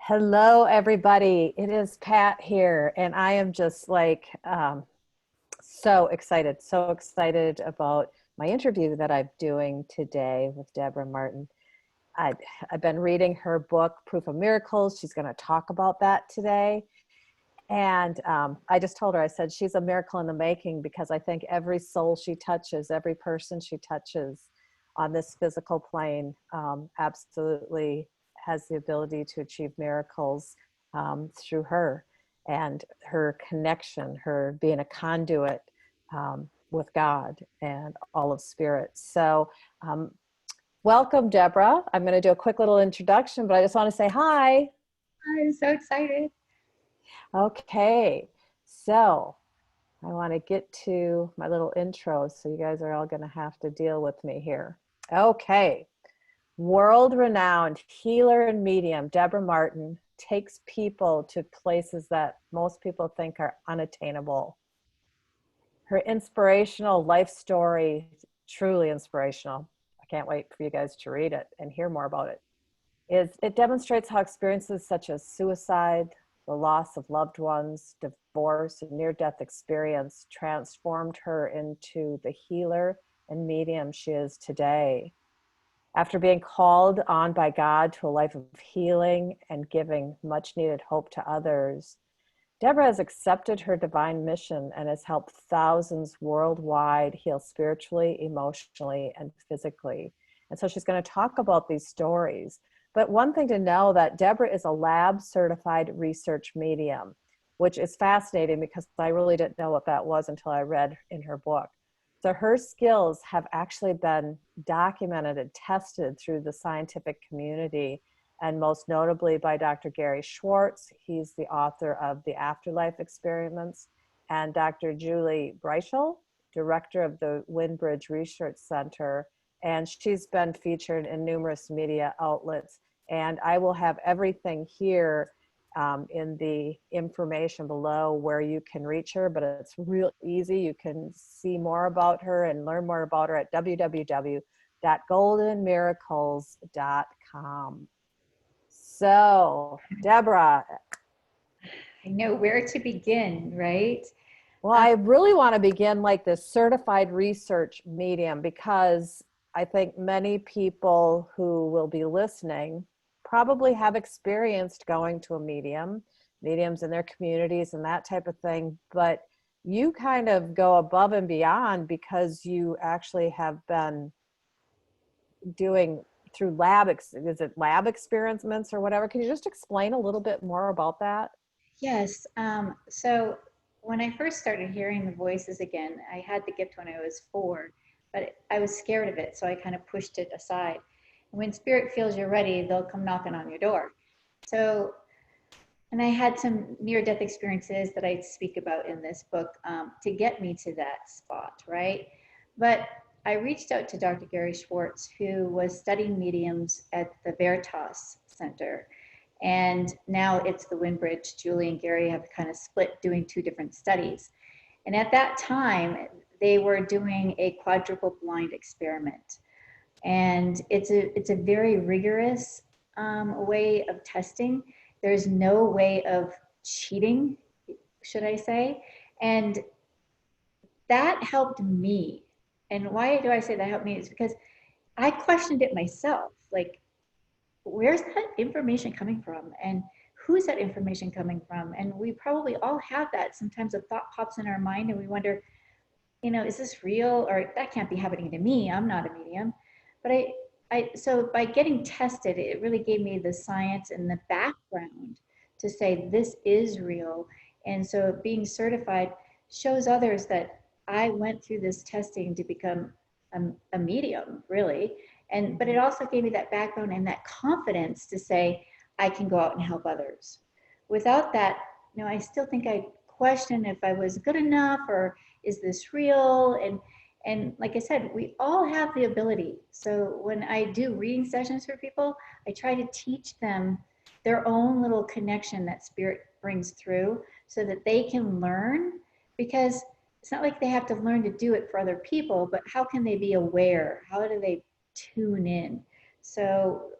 Hello, everybody. It is Pat here, and I am just like so excited about my interview that I'm doing today with Debra Martin. I, I've been reading her book, Proof of Miracles. She's going to talk about that today. And I just told her, I said, she's a miracle in the making because I think every soul she touches, every person she touches on this physical plane absolutely has the ability to achieve miracles through her and her connection, her being a conduit with God and all of spirit. So um, welcome, Debra. I'm going to do a quick little introduction, but I just want to say hi. I'm so excited. Okay, so I want to get to my little intro, so you guys are all going to have to deal with me here. Okay, world-renowned healer and medium Debra Martin takes people to places that most people think are unattainable. Her inspirational life story, truly inspirational. I can't wait for you guys to read it and hear more about it. It demonstrates how experiences such as suicide, the loss of loved ones, divorce, and near-death experience transformed her into the healer and medium she is today. After being called on by God to a life of healing and giving much needed hope to others, Debra has accepted her divine mission and has helped thousands worldwide heal spiritually, emotionally, and physically. And so she's going to talk about these stories. But one thing to know that Debra is a lab certified research medium, which is fascinating because I really didn't know what that was until I read in her book. So her skills have actually been documented and tested through the scientific community, and most notably by Dr. Gary Schwartz. He's the author of The Afterlife Experiments, and Dr. Julie Breichel, director of the Windbridge Research Center, and she's been featured in numerous media outlets. And I will have everything here in the information below where you can reach her, but it's real easy. You can see more about her and learn more about her at www.goldenmiracles.com. So, Debra. I know where to begin, right? Well, I really want to begin like this certified research medium because I think many people who will be listening probably have experienced going to a mediums in their communities and that type of thing. But you kind of go above and beyond because you actually have been doing through is it lab experiments or whatever? Can you just explain a little bit more about that? Yes. So when I first started hearing the voices again, I had the gift when I was 4, but I was scared of it, so I kind of pushed it aside. And when spirit feels you're ready, they'll come knocking on your door. So, and I had some near-death experiences that I speak about in this book to get me to that spot, right? But I reached out to Dr. Gary Schwartz, who was studying mediums at the Veritas Center. And now it's the Windbridge. Julie and Gary have kind of split doing 2 different studies. And at that time, they were doing a quadruple blind experiment. And it's a very rigorous way of testing. There's no way of cheating, should I say. And that helped me. And why do I say that helped me? Is because I questioned it myself. Like, where's that information coming from? And who's that information coming from? And we probably all have that. Sometimes a thought pops in our mind and we wonder, is this real? Or that can't be happening to me. I'm not a medium. But so by getting tested, it really gave me the science and the background to say this is real. And so being certified shows others that I went through this testing to become a medium, really. But it also gave me that background and that confidence to say I can go out and help others. Without that, I still think I question if I was good enough or is this real? And like I said, we all have the ability. So when I do reading sessions for people, I try to teach them their own little connection that spirit brings through so that they can learn, because it's not like they have to learn to do it for other people, but how can they be aware? How do they tune in? So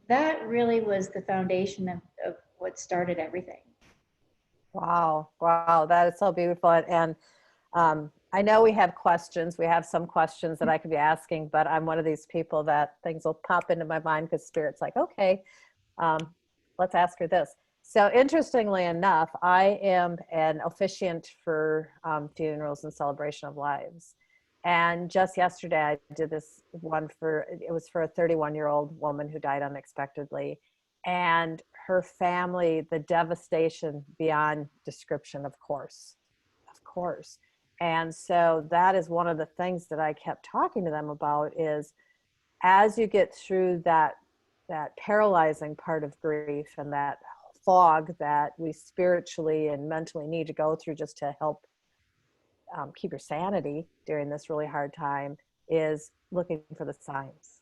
that really was the foundation of what what started everything. Wow. Wow. That is so beautiful. And I know we have questions. We have some questions that I could be asking, but I'm one of these people that things will pop into my mind because Spirit's like, okay, um, let's ask her this. So interestingly enough, I am an officiant for funerals and celebration of lives. And just yesterday, I did this one it was for a 31-year-old woman who died unexpectedly. And her family, the devastation beyond description, of course, of course. And so that is one of the things that I kept talking to them about is as you get through that paralyzing part of grief and that fog that we spiritually and mentally need to go through just to help keep your sanity during this really hard time is looking for the signs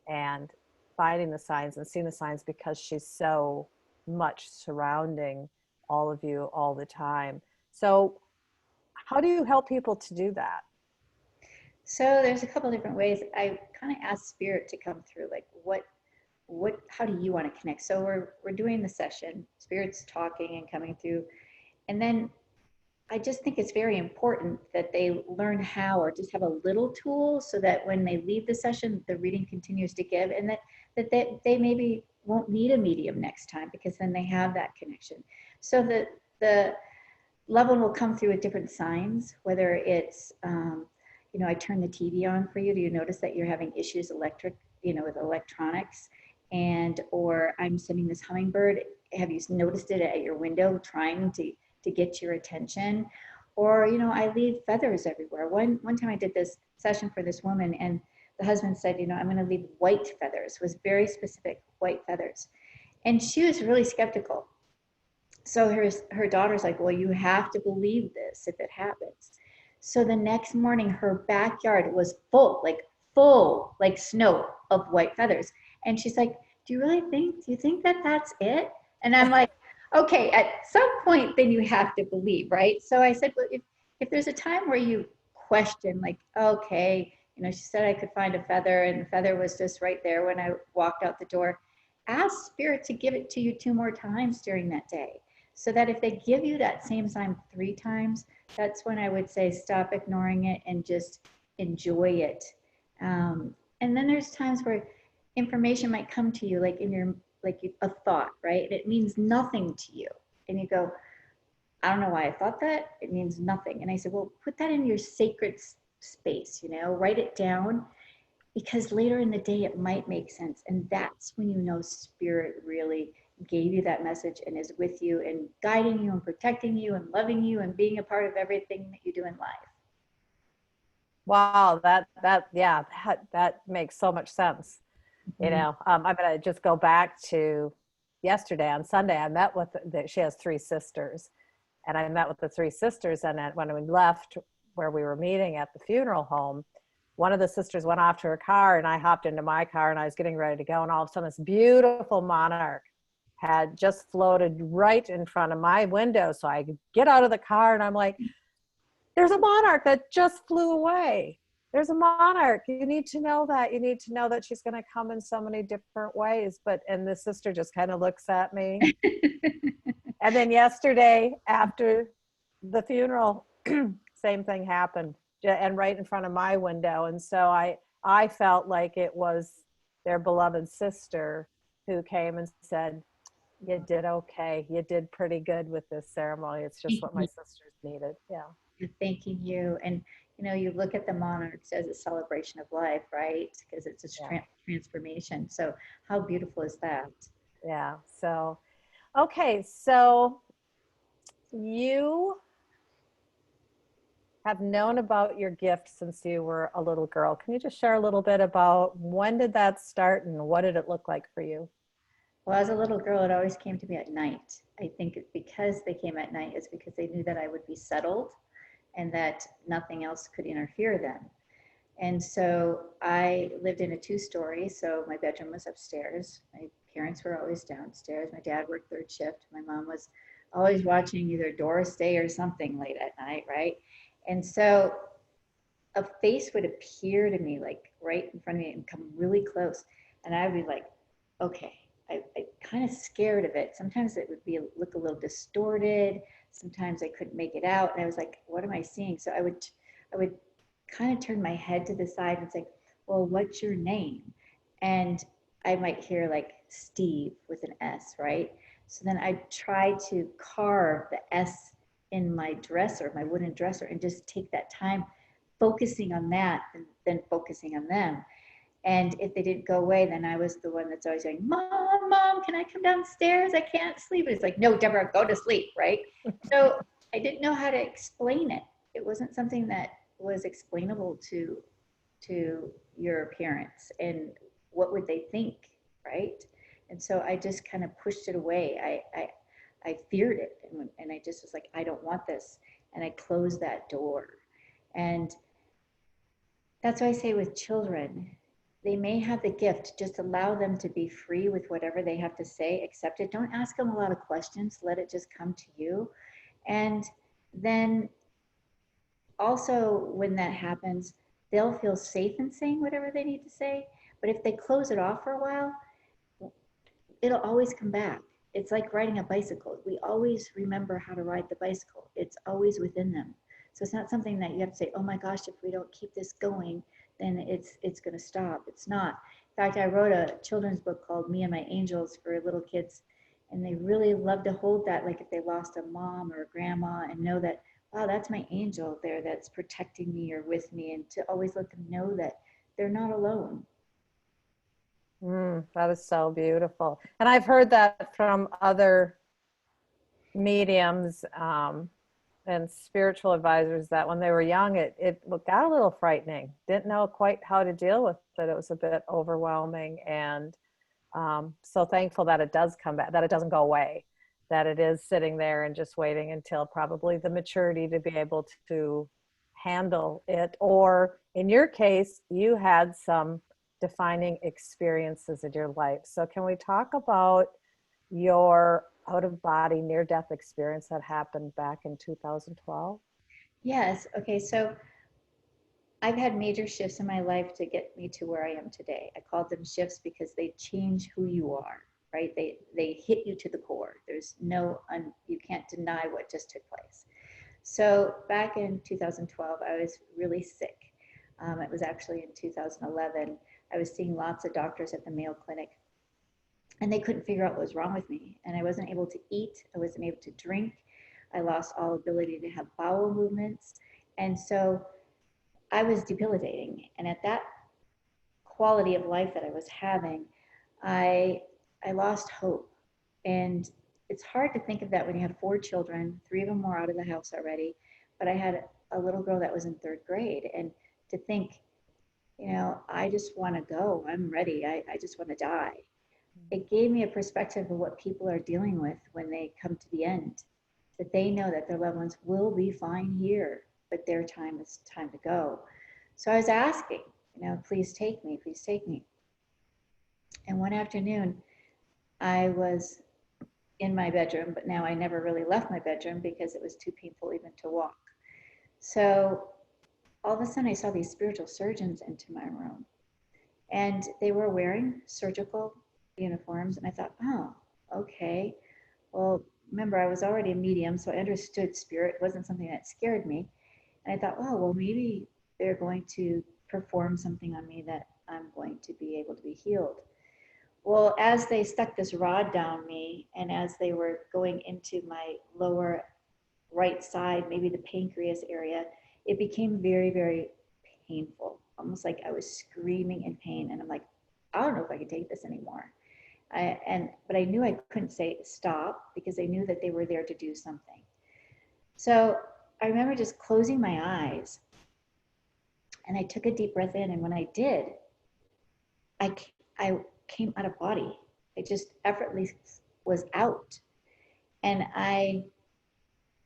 and finding the signs and seeing the signs because she's so much surrounding all of you all the time. So how do you help people to do that? So there's a couple different ways. I kind of ask Spirit to come through, like how do you want to connect? So we're doing the session, Spirit's talking and coming through, and then I just think it's very important that they learn how, or just have a little tool so that when they leave the session, the reading continues to give, and that they maybe won't need a medium next time because then they have that connection. So the loved one will come through with different signs, whether it's, I turn the TV on for you. Do you notice that you're having issues with electronics? Or I'm sending this hummingbird. Have you noticed it at your window trying to get your attention? Or, I leave feathers everywhere. One time I did this session for this woman, and the husband said, I'm going to leave white feathers. It was very specific, white feathers. And she was really skeptical. So her daughter's like, well, you have to believe this if it happens. So the next morning, her backyard was full, like snow of white feathers. And she's like, do you think that that's it? And I'm like, okay, at some point, then you have to believe, right? So I said, well, if there's a time where you question, like, okay, she said I could find a feather, and the feather was just right there when I walked out the door. Ask Spirit to give it to you 2 more times during that day. So that if they give you that same sign 3 times, that's when I would say stop ignoring it and just enjoy it. And then there's times where information might come to you like a thought, right? It means nothing to you. And you go, I don't know why I thought that. It means nothing. And I said, well, put that in your sacred space, write it down, because later in the day it might make sense. And that's when Spirit really gave you that message and is with you and guiding you and protecting you and loving you and being a part of everything that you do in life. Wow, that makes so much sense. I'm going to just go back to yesterday. On Sunday, I met with she has 3 sisters, and I met with the 3 sisters. And when we left where we were meeting at the funeral home, one of the sisters went off to her car, and I hopped into my car, and I was getting ready to go. And all of a sudden, this beautiful monarch had just floated right in front of my window. So I could get out of the car, and I'm like, there's a monarch that just flew away. There's a monarch. You need to know that. You need to know that she's going to come in so many different ways. And the sister just kind of looks at me. And then yesterday, after the funeral, same thing happened, and right in front of my window. And so I felt like it was their beloved sister who came and said, you did okay. You did pretty good with this ceremony. It's just what my sisters needed. Yeah. Thanking you. And, you look at the monarchs as a celebration of life, right? Because it's a transformation. So how beautiful is that? Yeah. So, okay. So you have known about your gift since you were a little girl. Can you just share a little bit about when did that start and what did it look like for you? Well, as a little girl, it always came to me at night. I think because they came at night is because they knew that I would be settled and that nothing else could interfere then. And so I lived in a 2-story, so my bedroom was upstairs. My parents were always downstairs. My dad worked 3rd shift. My mom was always watching either Doris Day or something late at night, right? And so a face would appear to me like right in front of me and come really close. And I would be like, okay, I kind of scared of it. Sometimes it would look a little distorted. Sometimes I couldn't make it out, and I was like, "What am I seeing?" So I would kind of turn my head to the side and say, "Well, what's your name?" And I might hear like Steve with an S, right? So then I try to carve the S in my dresser, my wooden dresser, and just take that time focusing on that and then focusing on them. And if they didn't go away, then I was the one that's always going, "Mom, Mom, can I come downstairs? I can't sleep." And it's like, "No, Deborah, go to sleep," right? So I didn't know how to explain it. It wasn't something that was explainable to your parents. And what would they think, right? And so I just kind of pushed it away. I feared it, and I just was like, "I don't want this," and I closed that door. And that's why I say with children, they may have the gift, just allow them to be free with whatever they have to say, accept it. Don't ask them a lot of questions, let it just come to you. And then also, when that happens, they'll feel safe in saying whatever they need to say. But if they close it off for a while, it'll always come back. It's like riding a bicycle. We always remember how to ride the bicycle. It's always within them. So it's not something that you have to say, "Oh my gosh, if we don't keep this going, then it's going to stop." It's not. In fact, I wrote a children's book called Me and My Angels for little kids, and they really love to hold that, like if they lost a mom or a grandma, and know that, wow, that's my angel there that's protecting me or with me, and to always let them know that they're not alone. That is so beautiful. And I've heard that from other mediums and spiritual advisors that when they were young, it got a little frightening. Didn't know quite how to deal with it. It was a bit overwhelming. And so thankful that it does come back, that it doesn't go away, that it is sitting there and just waiting until probably the maturity to be able to handle it. Or in your case, you had some defining experiences in your life. So can we talk about your out of body near death experience that happened back in 2012? Yes. Okay. So I've had major shifts in my life to get me to where I am today. I called them shifts because they change who you are, right? They hit you to the core. There's you can't deny what just took place. So back in 2012, I was really sick. It was actually in 2011. I was seeing lots of doctors at the Mayo Clinic, and they couldn't figure out what was wrong with me. And I wasn't able to eat. I wasn't able to drink. I lost all ability to have bowel movements. And so I was debilitating. And at that quality of life that I was having, I I lost hope. And it's hard to think of that when you have four children, three of them were out of the house already, but I had a little girl that was in third grade. And to think, I just want to go. I'm ready. I just want to die. It gave me a perspective of what people are dealing with when they come to the end, that they know that their loved ones will be fine here, but their time is time to go. So I was asking, "Please take me, please take me." And one afternoon, I was in my bedroom, but now I never really left my bedroom because it was too painful even to walk. So all of a sudden, I saw these spiritual surgeons into my room, and they were wearing surgical uniforms. And I thought, "Oh, okay. Well, remember, I was already a medium, so I understood spirit. It wasn't something that scared me. And I thought, oh, well, maybe they're going to perform something on me that I'm going to be able to be healed." Well, as they stuck this rod down me, and as they were going into my lower right side, maybe the pancreas area, it became very, very painful, almost like I was screaming in pain. And I'm like, "I don't know if I can take this anymore." But I knew I couldn't say stop because I knew that they were there to do something. So I remember just closing my eyes, and I took a deep breath in. And when I did, I came out of body. It just effortlessly was out. And I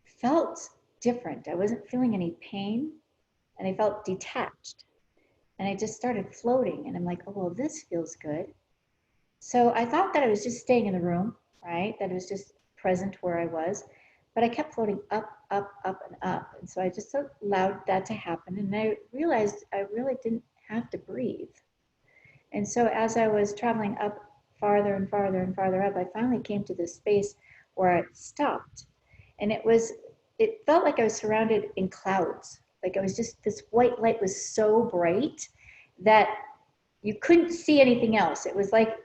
felt different. I wasn't feeling any pain, and I felt detached. And I just started floating. And I'm like, "Oh, well, this feels good." So I thought that I was just staying in the room, right? That it was just present where I was. But I kept floating up, up, up, and up. And so I just allowed that to happen. And I realized I really didn't have to breathe. And so as I was traveling up farther and farther and farther up, I finally came to this space where I stopped. And it felt like I was surrounded in clouds. Like I was just, this white light was so bright that you couldn't see anything else. It was like,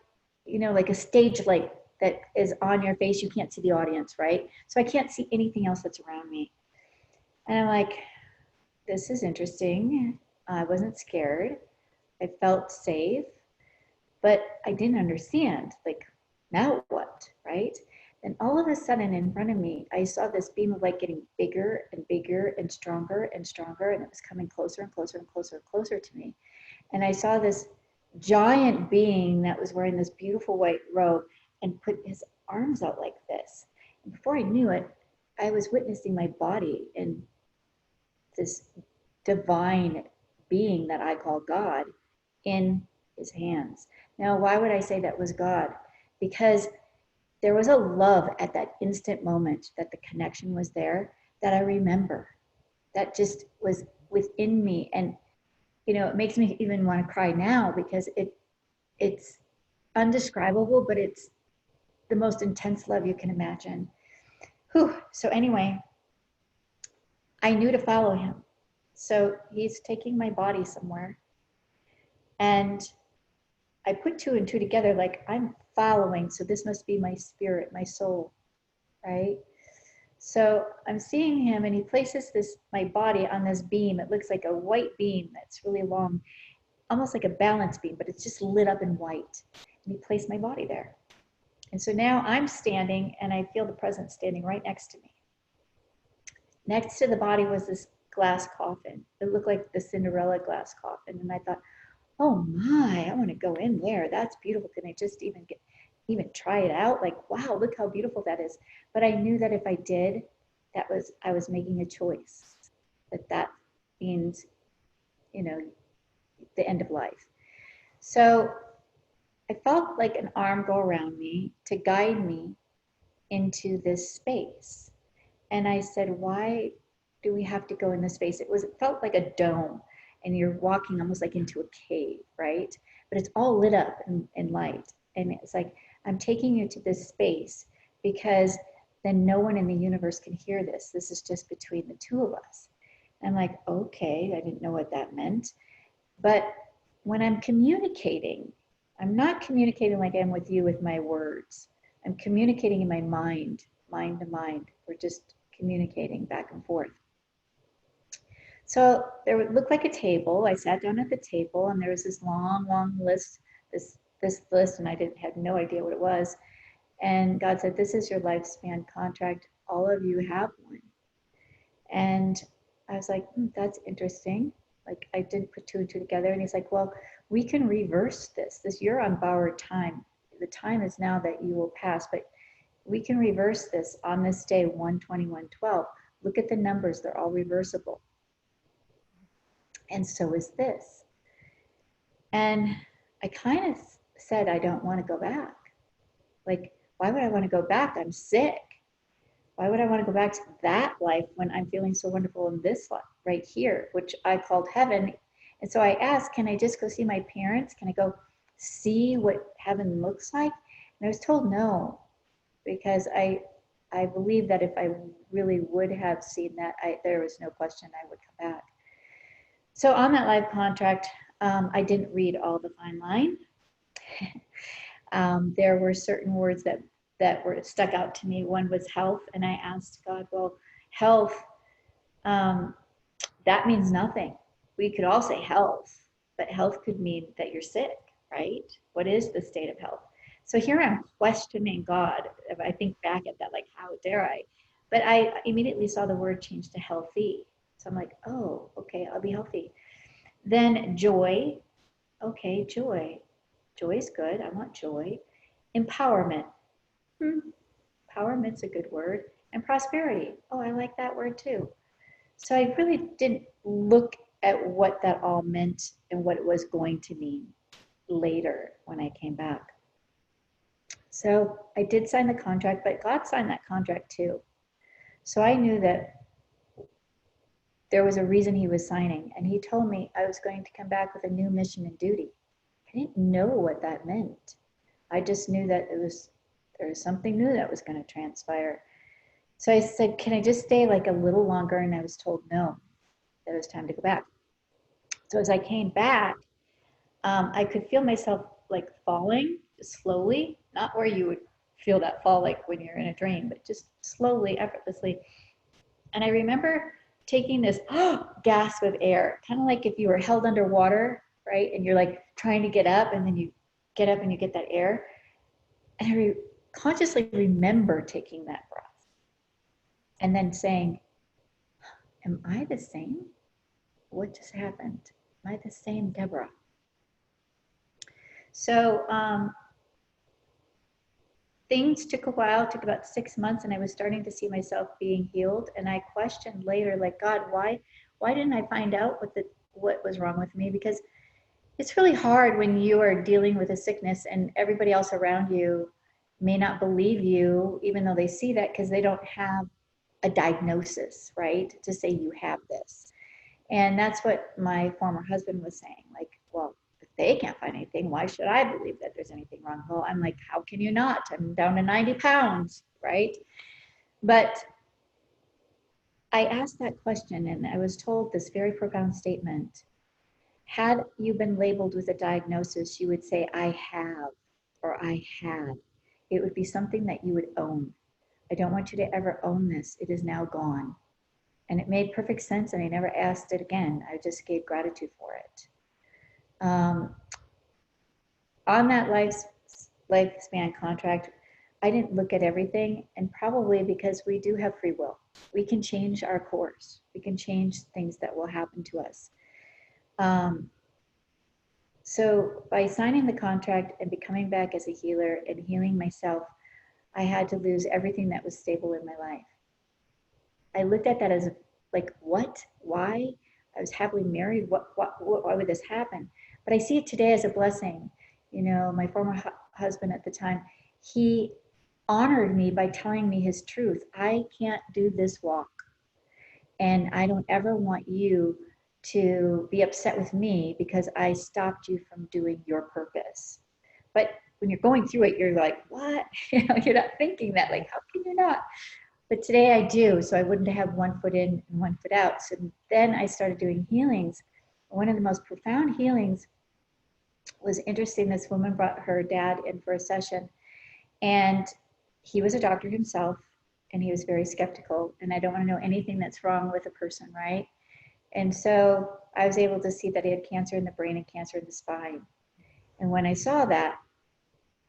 you know, like a stage light that is on your face. You can't see the audience, right? So I can't see anything else that's around me. And I'm like, this is interesting. I wasn't scared. I felt safe, but I didn't understand. Like, now what, right? And all of a sudden in front of me, I saw this beam of light getting bigger and bigger and stronger and stronger, and it was coming closer and closer and closer and closer to me. And I saw this giant being that was wearing this beautiful white robe and put his arms out like this. And before I knew it, I was witnessing my body in this divine being that I call God in his hands. Now, why would I say that was God? Because there was a love at that instant moment that the connection was there that I remember, that just was within me. And, you know, it makes me even want to cry now because it's undescribable, but it's the most intense love you can imagine. Whew. So anyway, I knew to follow him. So he's taking my body somewhere. And I put two and two together, like I'm following. So this must be my spirit, my soul, right? So I'm seeing him and he places my body on this beam. It looks like a white beam that's really long, almost like a balance beam, but it's just lit up in white. And he placed my body there. And so now I'm standing and I feel the presence standing right next to me. Next to the body was this glass coffin. It looked like the Cinderella glass coffin. And I thought, oh my, I want to go in there. That's beautiful. Can I just even try it out? Like, wow, look how beautiful that is. But I knew that if I did, I was making a choice. That means, you know, the end of life. So I felt like an arm go around me to guide me into this space. And I said, why do we have to go in this space? It felt like a dome and you're walking almost like into a cave, right? But it's all lit up in light. And it's like, I'm taking you to this space because then no one in the universe can hear this. This is just between the two of us. And I'm like, okay, I didn't know what that meant. But when I'm communicating, I'm not communicating like I am with you with my words. I'm communicating in my mind to mind. We're just communicating back and forth. So there would look like a table. I sat down at the table and there was this long list, this list, and I had no idea what it was. And God said, this is your lifespan contract. All of you have one. And I was like, that's interesting. Like I didn't put two and two together. And he's like, well, we can reverse this. You're on borrowed time. The time is now that you will pass, but we can reverse this on this day, 1/20/112. Look at the numbers, they're all reversible. And so is this. And I kind of said, I don't want to go back. Like, why would I want to go back? I'm sick. Why would I want to go back to that life when I'm feeling so wonderful in this life right here, which I called heaven? And so I asked, can I just go see my parents? Can I go see what heaven looks like? And I was told no, because I believe that if I really would have seen that, there was no question I would come back. So on that live contract, I didn't read all the fine line. There were certain words that were stuck out to me. One was health, and I asked God, well, health, that means nothing. We could all say health, but health could mean that you're sick, right? What is the state of health? So here I'm questioning God. If I think back at that, like, how dare I? But I immediately saw the word change to healthy. So I'm like, oh, okay, I'll be healthy. Then joy. Okay, joy. Joy is good. I want joy. Empowerment. Empowerment's a good word. And prosperity. Oh, I like that word too. So I really didn't look at what that all meant and what it was going to mean later when I came back. So I did sign the contract, but God signed that contract too. So I knew that there was a reason he was signing, and he told me I was going to come back with a new mission and duty. I didn't know what that meant, I just knew that there was something new that was going to transpire. So I said, can I just stay like a little longer? And I was told no, that it was time to go back. So as I came back, I could feel myself like falling slowly, not where you would feel that fall like when you're in a drain, but just slowly, effortlessly. And I remember taking this gasp of air, kind of like if you were held underwater, right? And you're like trying to get up, and then you get up and you get that air. And consciously remember taking that breath and then saying, am I the same? What just happened? Am I the same Debra? So things took a while, took about 6 months, and I was starting to see myself being healed. And I questioned later, like, God, why didn't I find out what was wrong with me? Because it's really hard when you are dealing with a sickness and everybody else around you may not believe you, even though they see that, because they don't have a diagnosis, right? To say you have this. And that's what my former husband was saying. Like, well, if they can't find anything, why should I believe that there's anything wrong? Well, I'm like, how can you not? I'm down to 90 pounds, right? But I asked that question and I was told this very profound statement. Had you been labeled with a diagnosis, you would say, I have, or I had. It would be something that you would own. I don't want you to ever own this. It is now gone. And it made perfect sense, and I never asked it again. I just gave gratitude for it. On that lifespan contract, I didn't look at everything, and probably because we do have free will. We can change our course. We can change things that will happen to us. So by signing the contract and becoming back as a healer and healing myself, I had to lose everything that was stable in my life. I looked at that as like, what? Why? I was happily married. Why would this happen? But I see it today as a blessing. You know, my former husband at the time, he honored me by telling me his truth. I can't do this walk. And I don't ever want you to be upset with me because I stopped you from doing your purpose. But when you're going through it, you're like, what? You know, you're not thinking that, like, how can you not? But today I do, so I wouldn't have one foot in and one foot out. So then I started doing healings. One of the most profound healings was interesting. This woman brought her dad in for a session, and he was a doctor himself, and he was very skeptical. And I don't want to know anything that's wrong with a person, right? And so I was able to see that he had cancer in the brain and cancer in the spine. And when I saw that,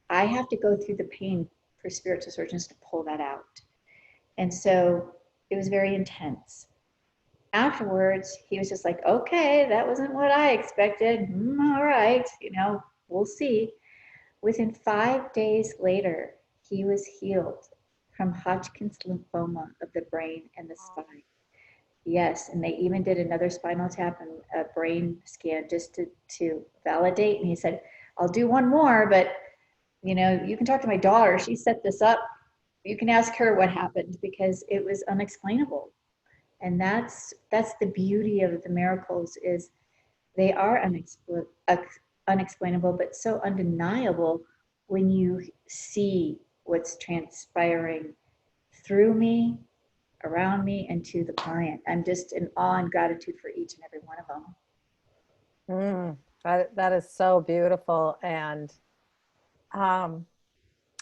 I have to go through the pain for spiritual surgeons to pull that out. And so it was very intense. Afterwards, he was just like, okay, that wasn't what I expected. All right, you know, we'll see. Within 5 days later, he was healed from Hodgkin's lymphoma of the brain and the spine. Yes, and they even did another spinal tap and a brain scan just to validate. And he said, I'll do one more, but you know, you can talk to my daughter. She set this up. You can ask her what happened because it was unexplainable. And that's the beauty of the miracles is they are unexplainable, but so undeniable when you see what's transpiring through me, around me, and to the client. I'm just in awe and gratitude for each and every one of them. That is so beautiful. And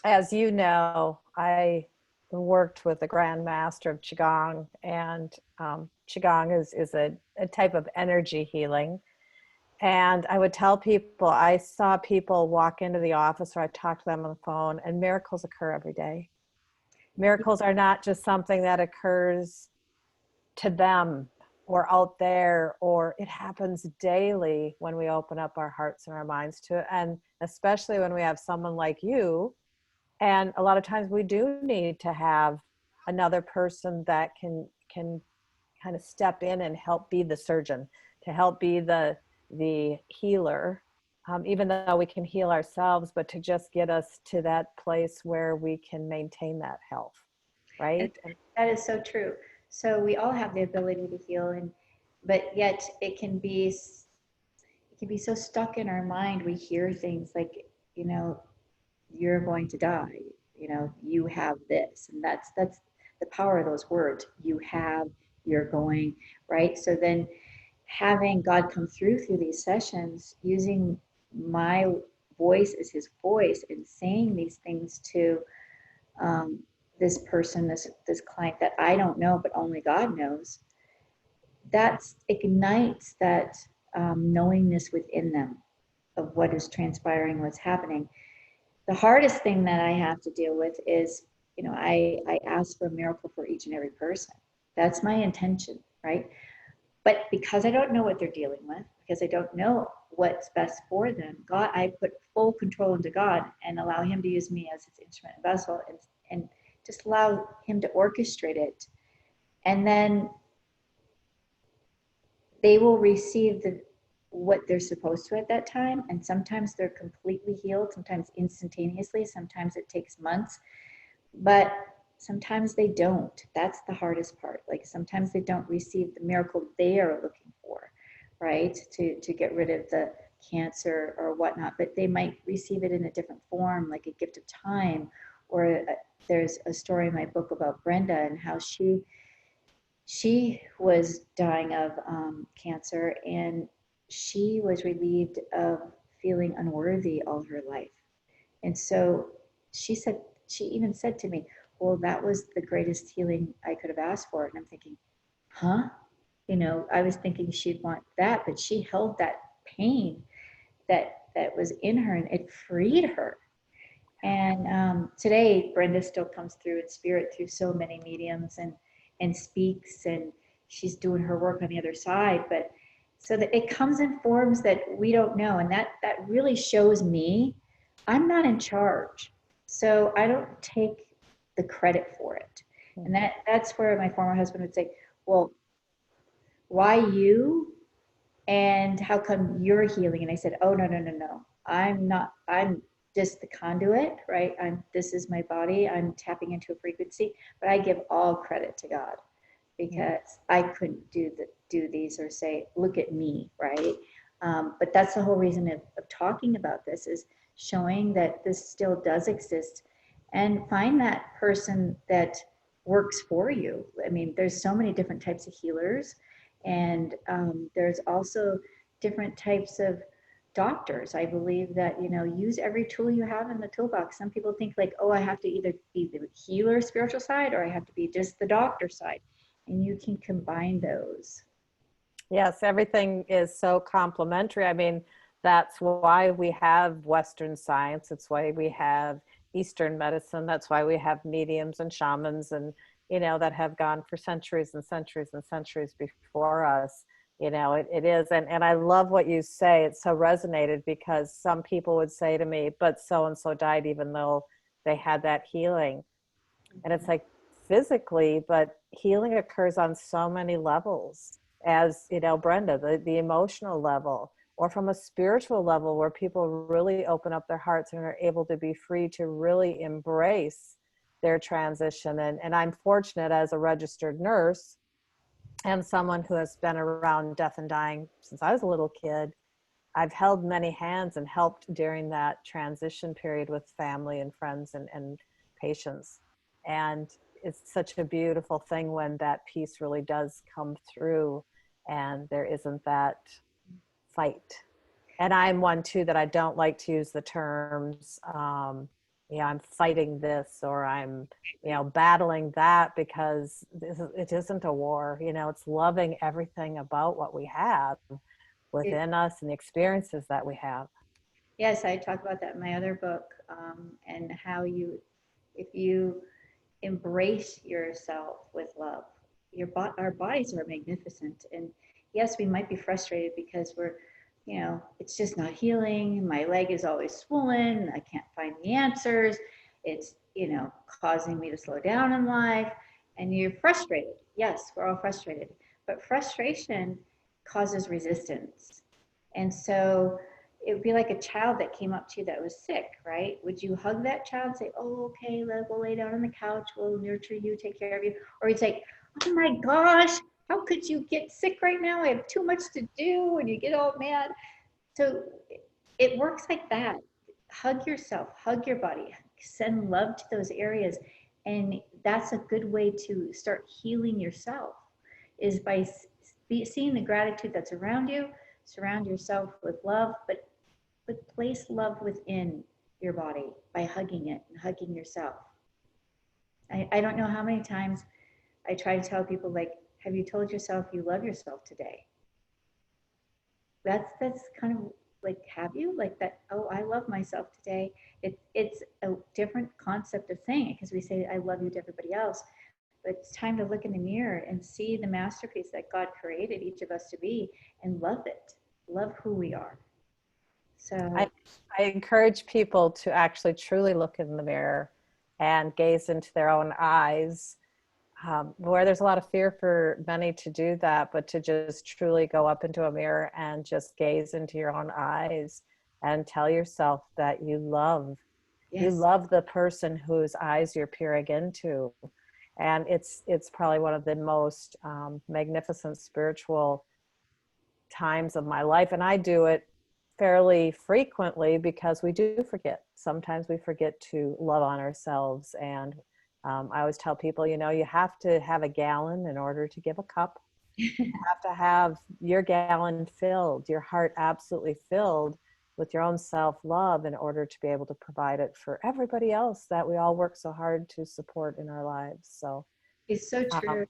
as you know, I worked with the Grand Master of Qigong, and Qigong is a type of energy healing. And I would tell people, I saw people walk into the office or I talked to them on the phone, and miracles occur every day. Miracles are not just something that occurs to them or out there, or it happens daily when we open up our hearts and our minds to it. And especially when we have someone like you. And a lot of times we do need to have another person that can kind of step in and help be the surgeon, to help be the healer, even though we can heal ourselves, but to just get us to that place where we can maintain that health, right? And that is so true. So we all have the ability to heal, but yet it can be so stuck in our mind. We hear things like, you know, you're going to die. You know, you have this. And that's the power of those words. You have, you're going, right? So then having God come through these sessions, using my voice as his voice and saying these things to um, this person, this client that I don't know, but only God knows, that ignites that knowingness within them of what is transpiring, what's happening. The hardest thing that I have to deal with is, you know, I ask for a miracle for each and every person. That's my intention, right? But because I don't know what they're dealing with, because I don't know what's best for them, God, I put full control into God and allow him to use me as his instrument and vessel, and just allow him to orchestrate it. And then they will receive what they're supposed to at that time. And sometimes they're completely healed, sometimes instantaneously, sometimes it takes months, but sometimes they don't. That's the hardest part. Like sometimes they don't receive the miracle they are looking for, right? To get rid of the cancer or whatnot, but they might receive it in a different form, like a gift of time. Or there's a story in my book about Brenda and how she was dying of cancer, and she was relieved of feeling unworthy all her life. And so she even said to me, well, that was the greatest healing I could have asked for. And I'm thinking, huh? You know, I was thinking she'd want that, but she held that pain that was in her, and it freed her. And today, Brenda still comes through in spirit through so many mediums and speaks, and she's doing her work on the other side. But so that it comes in forms that we don't know, and that really shows me I'm not in charge, so I don't take the credit for it. And that's where my former husband would say, "Well, why you? And how come you're healing?" And I said, "Oh, no, no, no, no. I'm not, I'm just the conduit, right? This is my body. I'm tapping into a frequency, but I give all credit to God because I couldn't do these or say, look at me, right?" But that's the whole reason of talking about this, is showing that this still does exist, and find that person that works for you. I mean, there's so many different types of healers, and there's also different types of doctors. I believe that, you know, use every tool you have in the toolbox. Some people think like, oh, I have to either be the healer spiritual side or I have to be just the doctor side, and you can combine those. Yes, everything is so complementary. I mean, that's why we have Western science. It's why we have Eastern medicine. That's why we have mediums and shamans and, you know, that have gone for centuries and centuries and centuries before us. You know, it is. And I love what you say. It so resonated because some people would say to me, but so-and-so died even though they had that healing. And it's like physically, but healing occurs on so many levels, as you know, Brenda, the emotional level, or from a spiritual level where people really open up their hearts and are able to be free to really embrace their transition. And I'm fortunate as a registered nurse and someone who has been around death and dying since I was a little kid. I've held many hands and helped during that transition period with family and friends and patients. And it's such a beautiful thing when that peace really does come through and there isn't that fight. And I'm one too that I don't like to use the terms, I'm fighting this or I'm, battling that, because it isn't a war. It's loving everything about what we have It, within us and the experiences that we have. yes, I talk about that in my other book, and how if you embrace yourself with love, our bodies are magnificent. And yes, we might be frustrated because it's just not healing. My leg is always swollen. I can't find the answers. It's, causing me to slow down in life. And you're frustrated. Yes, we're all frustrated. But frustration causes resistance. And so it would be like a child that came up to you that was sick, right? Would you hug that child and say, oh, okay, we'll lay down on the couch, we'll nurture you, take care of you? Or you'd say, oh my gosh, how could you get sick right now? I have too much to do, and you get all mad. So it works like that. hug yourself, hug your body, send love to those areas. And that's a good way to start healing yourself, is by seeing the gratitude that's around you, surround yourself with love, but place love within your body by hugging it and hugging yourself. I don't know how many times I try to tell people, like, have you told yourself you love yourself today? That's kind of like, have you, like that, oh, I love myself today. It's a different concept of saying it, because we say I love you to everybody else, but it's time to look in the mirror and see the masterpiece that God created each of us to be, and love it, love who we are. I, So I encourage people to actually truly look in the mirror and gaze into their own eyes, where there's a lot of fear for many to do that, but to just truly go up into a mirror and just gaze into your own eyes and tell yourself that you yes, love the person whose eyes you're peering into. And it's probably one of the most magnificent spiritual times of my life. And I do it fairly frequently because we do forget. Sometimes we forget to love on ourselves. And I always tell people, you know, you have to have a gallon in order to give a cup. You have to have your gallon filled, your heart absolutely filled with your own self-love in order to be able to provide it for everybody else that we all work so hard to support in our lives. So it's so um, true.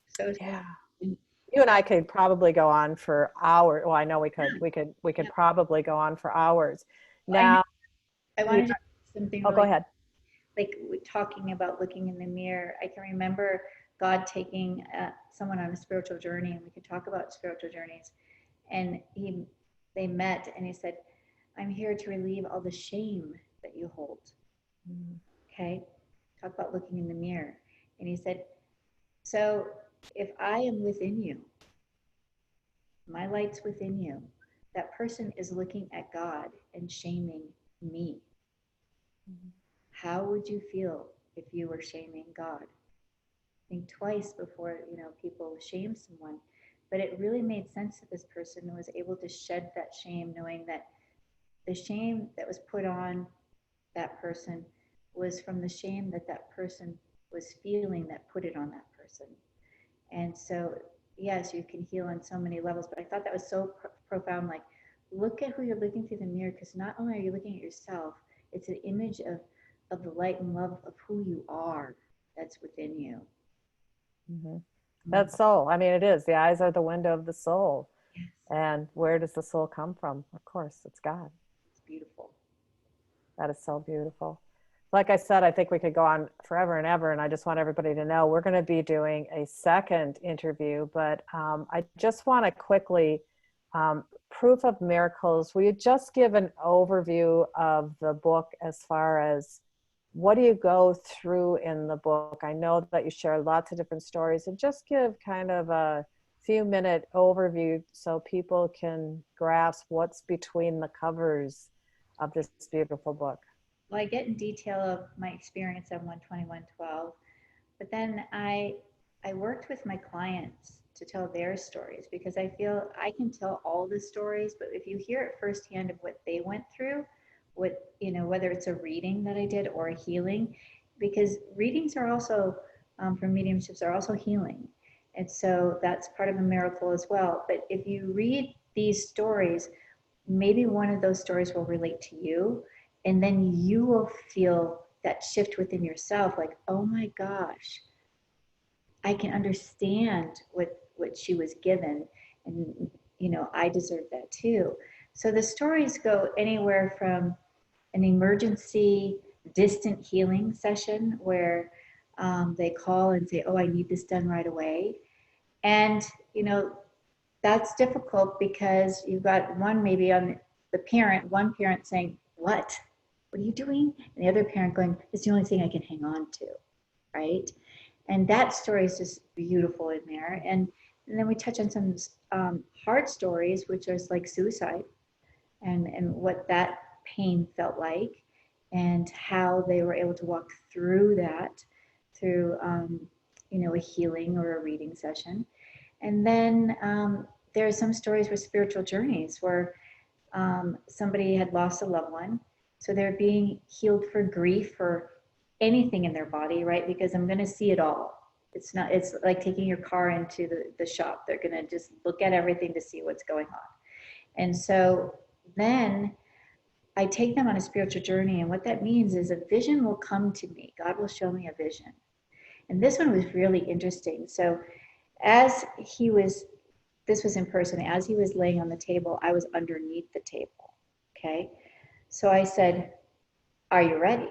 So yeah, true. you and I could probably go on for hours. Well, I know we could. We could Yeah. probably go on for hours. I, Now, I we. wanted to say something Oh, go really, ahead. like, talking about looking in the mirror. I can remember God taking someone on a spiritual journey, and we could talk about spiritual journeys. And they met, and he said, "I'm here to relieve all the shame that you hold." Okay, talk about looking in the mirror. And he said, "So if I am within you, my light's within you, that person is looking at God and shaming me. How would you feel if you were shaming God?" Think twice before, people shame someone. But it really made sense that this person was able to shed that shame, knowing that the shame that was put on that person was from the shame that that person was feeling that put it on that person. And so, yes, you can heal on so many levels, but I thought that was so profound. Like, look at who you're looking through the mirror, because not only are you looking at yourself, it's an image of the light and love of who you are that's within you. Mm-hmm. Mm. That's soul. I mean, it is. The eyes are the window of the soul. Yes, And where does the soul come from? Of course, it's God. it's beautiful. That is so beautiful. Like I said, I think we could go on forever and ever. And I just want everybody to know we're going to be doing a second interview. But I just want to quickly, Proof of Miracles, will you just give an overview of the book as far as what do you go through in the book? I know that you share lots of different stories, and just give kind of a few-minute overview so people can grasp what's between the covers of this beautiful book. Well, I get in detail of my experience on 12112, but then I worked with my clients to tell their stories, because I feel I can tell all the stories, but if you hear it firsthand of what they went through, whether it's a reading that I did or a healing, because readings are also, from mediumships, are also healing. And so that's part of a miracle as well. But if you read these stories, maybe one of those stories will relate to you, and then you will feel that shift within yourself, like, oh my gosh, I can understand what she was given, and I deserve that too. So the stories go anywhere from an emergency distant healing session where they call and say, oh, I need this done right away. And that's difficult, because you've got one, maybe on one parent saying, what are you doing? And the other parent going, it's the only thing I can hang on to, right? And that story is just beautiful in there. And then we touch on some hard stories, which is like suicide, and what that pain felt like, and how they were able to walk through that through a healing or a reading session. And then there are some stories with spiritual journeys where somebody had lost a loved one. So they're being healed for grief, for anything in their body, right? Because I'm going to see it all. It's like taking your car into the shop. They're going to just look at everything to see what's going on. And so then I take them on a spiritual journey. And what that means is a vision will come to me. God will show me a vision. And this one was really interesting. So as he was, this was in person, as he was laying on the table, I was underneath the table. Okay. So I said, "Are you ready?"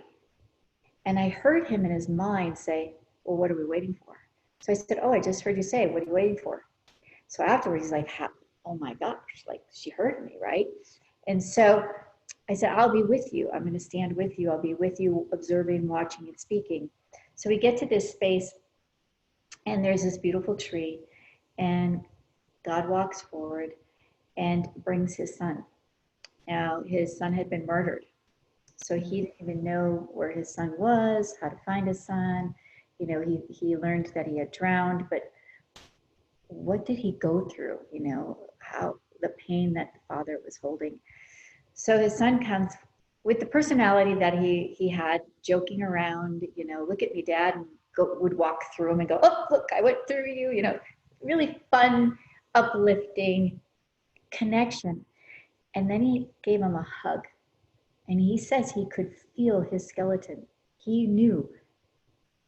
And I heard him in his mind say, "Well, what are we waiting for?" So I said, "Oh, I just heard you say, what are you waiting for?" So afterwards, he's like, "Oh my gosh, like she heard me, right?" And so I said, "I'll be with you. I'm going to stand with you. I'll be with you, observing, watching, and speaking." So we get to this space, and there's this beautiful tree, and God walks forward and brings his son. Now, his son had been murdered. So he didn't even know where his son was, how to find his son. You know, he learned that he had drowned, but what did he go through? You know, how the pain that the father was holding. So his son comes with the personality that he had, joking around, you know, "Look at me, Dad," and would walk through him and go, "Oh, look, I went through you," you know, really fun, uplifting connection. And then he gave him a hug. And he says he could feel his skeleton. He knew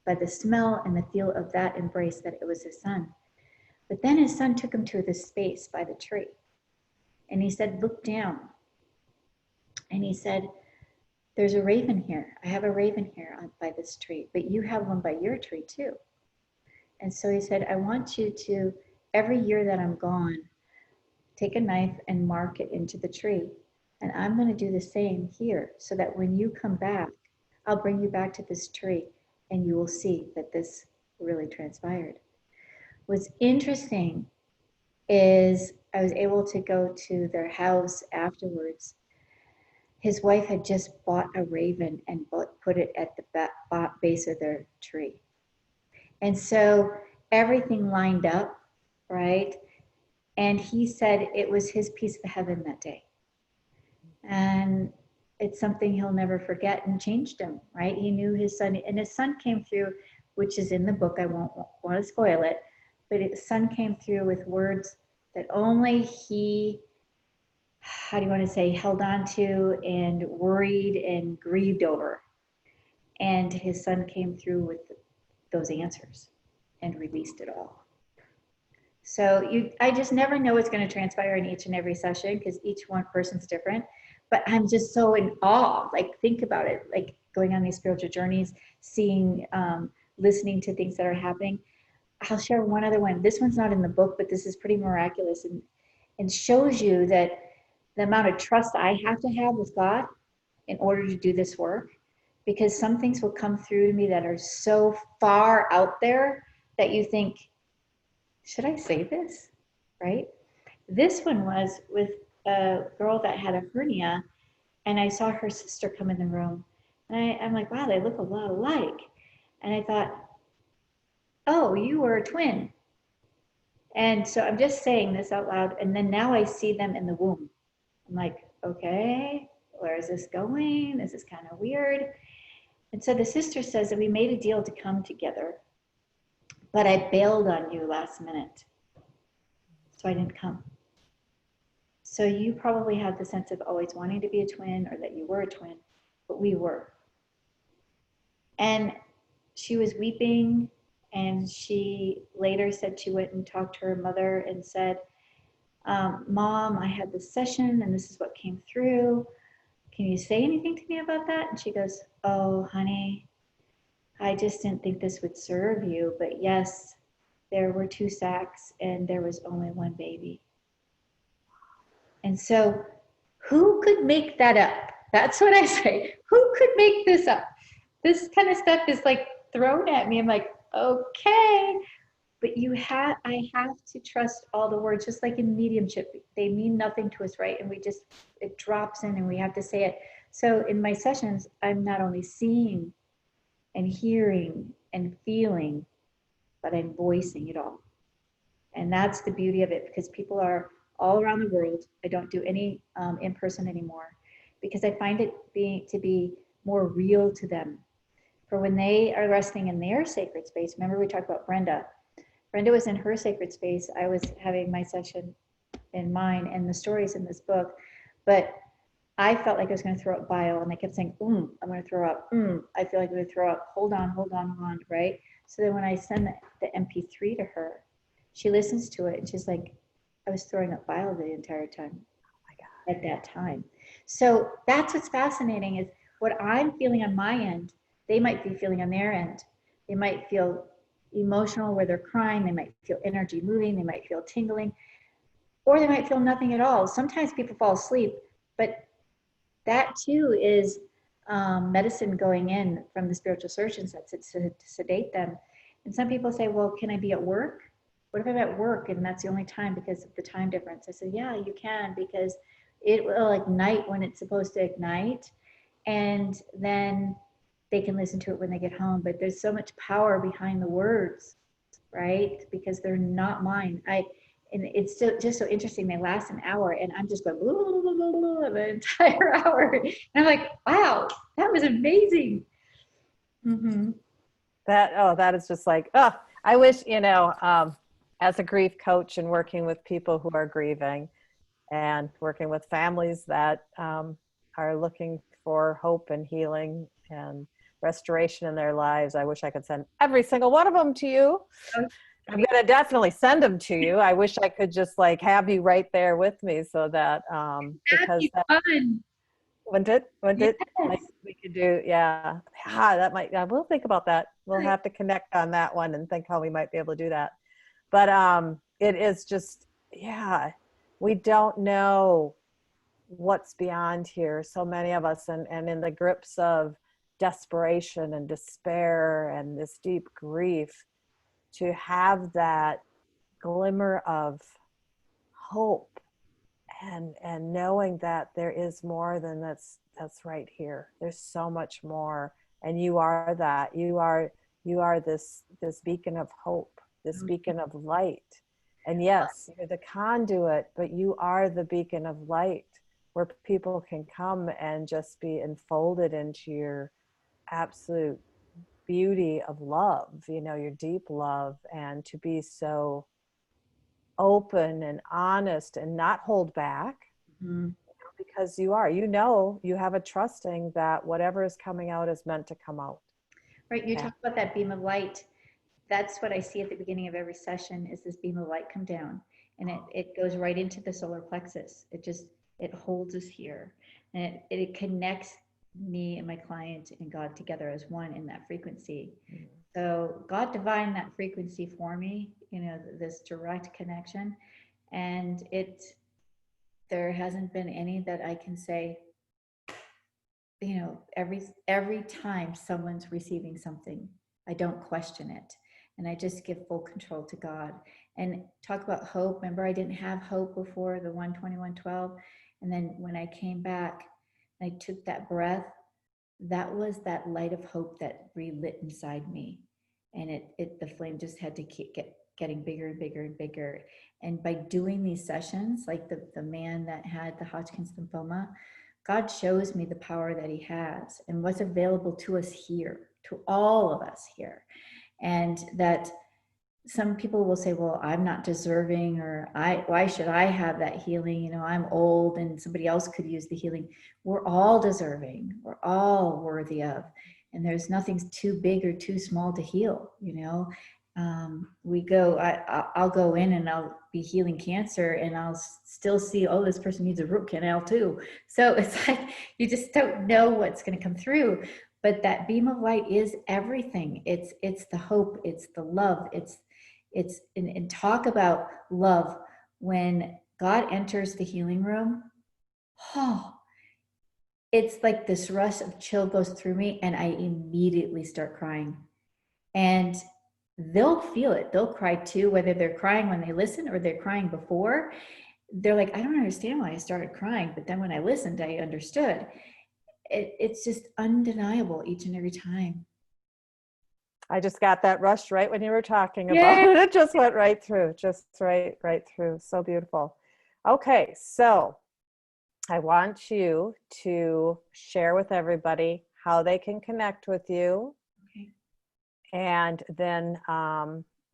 by the smell and the feel of that embrace that it was his son. But then his son took him to this space by the tree. And he said, "Look down." And he said, "There's a raven here. I have a raven here by this tree, but you have one by your tree too." And so he said, "I want you to, every year that I'm gone, take a knife and mark it into the tree. And I'm going to do the same here so that when you come back, I'll bring you back to this tree and you will see that this really transpired." What's interesting is I was able to go to their house afterwards. His wife had just bought a raven and put it at the base of their tree. And so everything lined up, right? And he said it was his piece of heaven that day. And it's something he'll never forget, and changed him, right? He knew his son, and his son came through, which is in the book. I won't want to spoil it, but his son came through with words that only he, how do you want to say, held on to and worried and grieved over. And his son came through with those answers and released it all. So I just never know what's going to transpire in each and every session because each one person's different. But I'm just so in awe. Like, think about it, like going on these spiritual journeys, seeing, listening to things that are happening. I'll share one other one. This one's not in the book, but this is pretty miraculous and shows you that the amount of trust I have to have with God in order to do this work, because some things will come through to me that are so far out there that you think, should I say this? Right? This one was with a girl that had a hernia, and I saw her sister come in the room. And I'm like, wow, they look a lot alike. And I thought, oh, you were a twin. And so I'm just saying this out loud. And then now I see them in the womb. I'm like, okay, where is this going? This is kind of weird. And so the sister says that we made a deal to come together, but I bailed on you last minute. So I didn't come. So you probably had the sense of always wanting to be a twin, or that you were a twin, but we were. And she was weeping, and she later said she went and talked to her mother and said, "Mom, I had this session and this is what came through. Can you say anything to me about that?" And she goes, "Oh, honey, I just didn't think this would serve you, but yes, there were 2 sacks and there was only 1 baby." And so who could make that up? That's what I say. Who could make this up? This kind of stuff is like thrown at me. I'm like, okay, but I have to trust all the words, just like in mediumship. They mean nothing to us, right? And it drops in and we have to say it. So in my sessions, I'm not only seeing and hearing and feeling, but I'm voicing it all. And that's the beauty of it, because people are all around the world. I don't do any in person anymore because I find it to be more real to them. For when they are resting in their sacred space, remember we talked about Brenda. Brenda was in her sacred space. I was having my session in mine, and the stories in this book, but I felt like I was going to throw up bile, and I kept saying, I'm going to throw up. I feel like I'm going to throw up. Hold on, right? So then when I send the MP3 to her, she listens to it, and she's like, I was throwing up bile the entire time. Oh my God. At that time. So that's what's fascinating is what I'm feeling on my end, they might be feeling on their end. They might feel emotional where they're crying. They might feel energy moving. They might feel tingling, or they might feel nothing at all. Sometimes people fall asleep, but that too is medicine going in from the spiritual surgeons to sedate them. And some people say, well, can I be at work? What if I'm at work and that's the only time because of the time difference? I said, yeah, you can, because it will ignite when it's supposed to ignite. And then they can listen to it when they get home. But there's so much power behind the words, right? Because they're not mine. And it's just so interesting. They last an hour, and I'm just going blah, blah, blah, blah, blah, the entire hour. And I'm like, wow, that was amazing. Mm-hmm. That is just like, oh, I wish, as a grief coach and working with people who are grieving and working with families that are looking for hope and healing and restoration in their lives, I wish I could send every single one of them to you. I'm going to definitely send them to you. I wish I could just like have you right there with me so that, because That'd be fun. wouldn't it? Yes. Like we could do, yeah. That might, we'll think about that. We'll have to connect on that one and think how we might be able to do that. But it is just, yeah, we don't know what's beyond here. So many of us, and in the grips of desperation and despair and this deep grief, to have that glimmer of hope and knowing that there is more than that's right here. There's so much more, and you are that. You are this beacon of hope, this beacon of light. And yes, you're the conduit, but you are the beacon of light where people can come and just be enfolded into your absolute beauty of love, your deep love, and to be so open and honest and not hold back. Mm-hmm. Because you have a trusting that whatever is coming out is meant to come out. Right. You talk about that beam of light. That's what I see at the beginning of every session is this beam of light come down, and it goes right into the solar plexus. It holds us here, and it connects me and my client and God together as one in that frequency. Mm-hmm. So God divined that frequency for me, this direct connection, and there hasn't been any that I can say, every time someone's receiving something, I don't question it. And I just give full control to God. And talk about hope. Remember, I didn't have hope before the 12112. And then when I came back, I took that breath. That was that light of hope that relit inside me. And the flame just had to keep getting bigger and bigger and bigger. And by doing these sessions, like the man that had the Hodgkin's lymphoma, God shows me the power that he has and what's available to us here, to all of us here. And that some people will say, well, I'm not deserving, or why should I have that healing? I'm old and somebody else could use the healing. We're all deserving. We're all worthy of, and there's nothing too big or too small to heal. I'll go in and I'll be healing cancer and I'll still see, oh, this person needs a root canal too. So it's like, you just don't know what's going to come through. But that beam of light is everything. It's the hope. It's the love. And talk about love. When God enters the healing room, it's like this rush of chill goes through me and I immediately start crying. And they'll feel it. They'll cry too, whether they're crying when they listen or they're crying before. They're like, I don't understand why I started crying. But then when I listened, I understood. It's just undeniable each and every time. I just got that rush right when you were talking about it. It just went right through, just right through. So beautiful. Okay, so I want you to share with everybody how they can connect with you. Okay. And then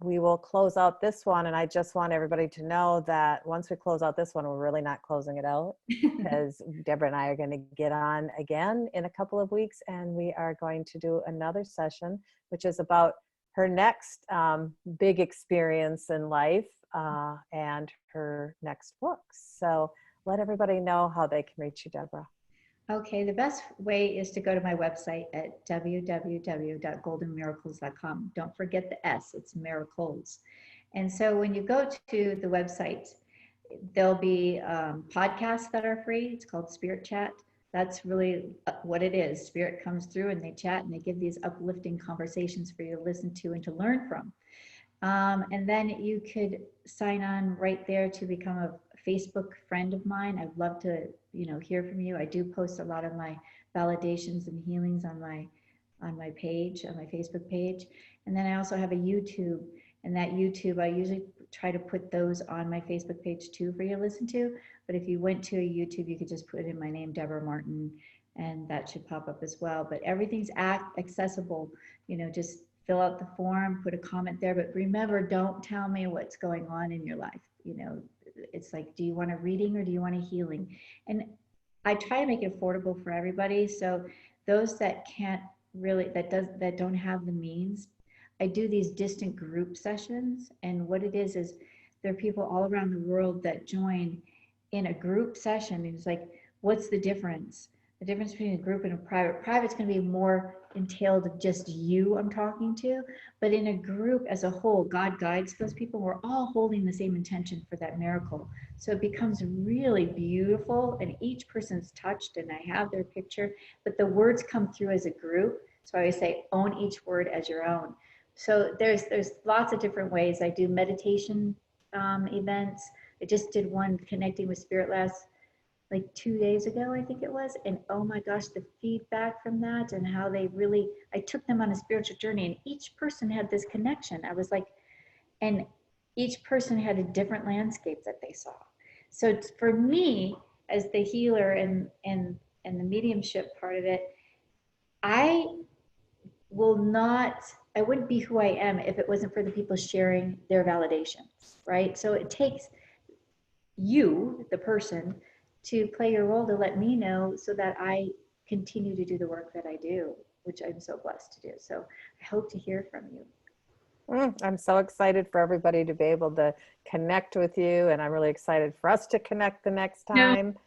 we will close out this one. And I just want everybody to know that once we close out this one, we're really not closing it out, because Debra and I are going to get on again in a couple of weeks, and we are going to do another session, which is about her next big experience in life and her next book. So let everybody know how they can reach you, Debra. Okay, the best way is to go to my website at www.goldenmiracles.com. Don't forget the S, it's miracles. And so when you go to the website, there'll be podcasts that are free. It's called Spirit Chat. That's really what it is. Spirit comes through and they chat and they give these uplifting conversations for you to listen to and to learn from. And then you could sign on right there to become a Facebook friend of mine. I'd love to, hear from you. I do post a lot of my validations and healings on my page, on my Facebook page. And then I also have a YouTube, and that YouTube, I usually try to put those on my Facebook page too for you to listen to. But if you went to a YouTube, you could just put in my name, Debra Martin, and that should pop up as well. But everything's accessible, just fill out the form, put a comment there. But remember, don't tell me what's going on in your life. It's like, do you want a reading or do you want a healing? And I try to make it affordable for everybody. So those that can't really, that don't have the means, I do these distant group sessions. And what it is there are people all around the world that join in a group session. And it's like, what's the difference? The difference between a group and a private. Private's going to be more entailed of just you I'm talking to, but in a group as a whole, God guides those people. We're all holding the same intention for that miracle. So it becomes really beautiful, and each person's touched, and I have their picture, but the words come through as a group. So I always say, own each word as your own. So there's lots of different ways. I do meditation events. I just did one connecting with spirit last like 2 days ago, I think it was. And oh my gosh, the feedback from that and how I took them on a spiritual journey, and each person had this connection. I was like, and each person had a different landscape that they saw. So for me, as the healer and the mediumship part of it, I wouldn't be who I am if it wasn't for the people sharing their validations, right? So it takes you, the person, to play your role to let me know so that I continue to do the work that I do, which I'm so blessed to do. So I hope to hear from you. I'm so excited for everybody to be able to connect with you, and I'm really excited for us to connect the next time.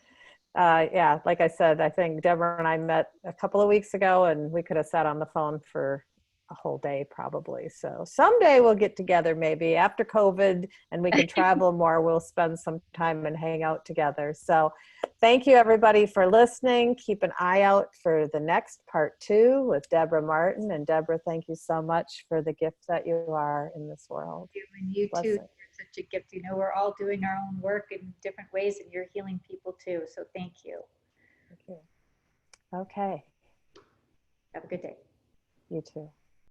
Yeah, like I said, I think Debra and I met a couple of weeks ago, and we could have sat on the phone for a whole day probably. So someday we'll get together, maybe after COVID, and we can travel more. We'll spend some time and hang out together. So thank you everybody for listening. Keep an eye out for the next part 2 with Debra Martin. And Debra, thank you so much for the gift that you are in this world. And you too, you're such a gift. We're all doing our own work in different ways, and you're healing people too. So thank you. Thank you. Okay. Have a good day. You too.